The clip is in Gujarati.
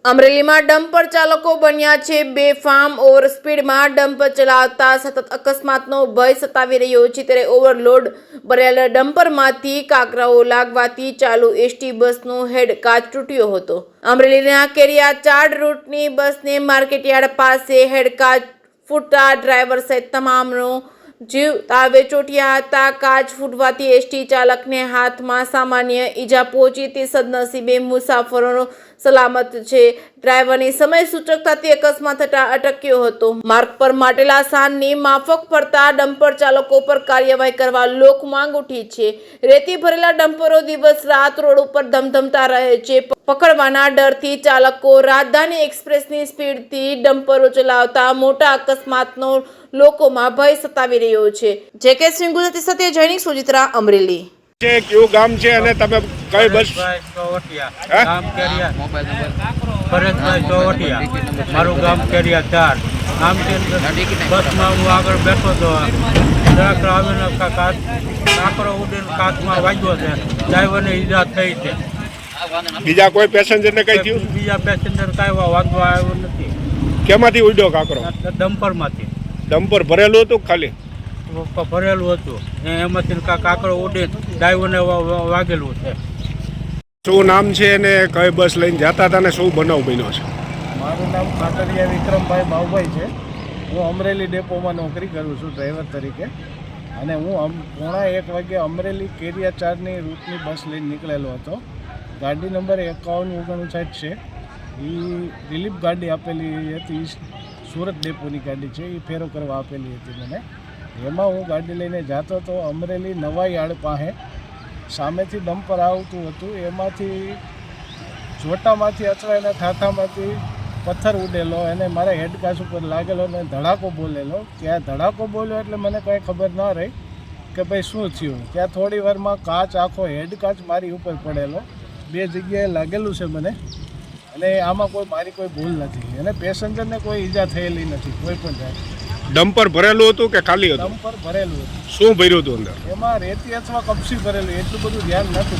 અમરેલીમાં ડમ્પર ચાલકો બન્યા છે બેફામ. ઓવર સ્પીડમાં ડમ્પર ચલાવતા સતત અકસ્માતનો ભય સતાવી રહ્યો છે. ત્યારે ઓવરલોડ ભરેલા ડમ્પરમાંથી કાંકરાઓ લાગવાથી ચાલુ એસટી બસનો હેડ કાચ તૂટ્યો હતો. અમરેલીના કેરિયા ચાર્ડ રૂટની બસને માર્કેટયાર્ડ પાસે હેડ કાચ ફૂટતા ડ્રાઈવર સહિત તમામનો જીવ તાવે ચોટ્યા હતા. કાચ ફૂટવાથી એસટી ચાલકને હાથમાં સામાન્ય ઈજા પહોંચી તે સદનસીબે મુસાફરો સલામત છે. ડ્રાઈવરની સમય સૂચકતાથી અકસ્માત થતા અટક્યો હતો. માર્ગ પર માટેલા સાનની માફક પડતા ડમ્પર ચાલકો પર કાર્યવાહી કરવા લોક માંગ ઉઠી છે. રેતી ભરેલા ડમ્પરો દિવસ રાત રોડ ઉપર ધમધમતા રહે છે. પકડવાના ડરથી ચાલકો રાજધાની એક્સપ્રેસની સ્પીડથી ડમ્પરો ચલાવતા મોટા અકસ્માતનો લોકોમાં ભય સતાવી રહ્યો છે. જેકે સિંહ ગુજરાતી સાથે જૈનિક સુજિત્રા, અમરેલી. કયું ગામ છે અને તમે કઈ બસ? ગામ કેરિયા પરેશભાઈ ચોવટિયા, મારું ગામ કેરિયા 4. ગામ છે બસમાં હું આગળ બેઠો હતો, ટ્રક આવીને કાંકરો ઉડીને કાચમાં વાગ્યો છે. ડ્રાઈવરને ઈજા થઈ છે. બીજા કોઈ પેસેન્જરને કઈ થયું? બીજા પેસેન્જર કાંઈ વાંધો આવ્યો નથી. કેમાંથી ઉડ્યો કાંકરો? ડમ્પરમાંથી. ડમ્પર ભરેલું હતું ખાલી? ભરેલું હતું. એમાંથી કાંકરો ઉડીને ડ્રાઈવરને વાગેલું છે. શું નામ છે અને કઈ બસ લઈને જતા હતા ને શું બનાવ બન્યો છે? મારું નામ ખાતરિયા વિક્રમભાઈ બાવભાઈ છે. હું અમરેલી ડેપોમાં નોકરી કરું છું ડ્રાઈવર તરીકે. અને હું 1:30 વાગે અમરેલી કેરિયા 4ની રૂટની બસ લઈને નીકળેલો હતો. ગાડી નંબર 5159 છે. એ રિલીફ ગાડી આપેલી હતી, સુરત ડેપોની ગાડી છે. એ ફેરો કરવા આપેલી હતી મને. એમાં હું ગાડી લઈને જતો હતો. અમરેલી નવા યાર્ડ પાસે સામેથી ડમ્પર આવતું હતું. એમાંથી જોટામાંથી અથડાઈને થાથામાંથી પથ્થર ઉડેલો અને મારા હેડકાચ ઉપર લાગેલો અને ધડાકો બોલેલો. ત્યાં ધડાકો બોલ્યો એટલે મને કંઈ ખબર ન રહી કે ભાઈ શું થયું. ત્યાં થોડી વારમાં કાચ આખો હેડકાચ મારી ઉપર પડેલો. 2 જગ્યાએ લાગેલું છે મને. અને આમાં મારી કોઈ ભૂલ નથી અને પેસેન્જરને કોઈ ઈજા થયેલી નથી કોઈ પણ જાય. ડમ્પર ભરેલું હતું કે ખાલી હતું? ડમ્પર ભરેલું હતું. શું ભર્યું હતું અંદર? એમાં રેતી અથવા કપસી ભરેલું, એટલું બધું ધ્યાન નથી.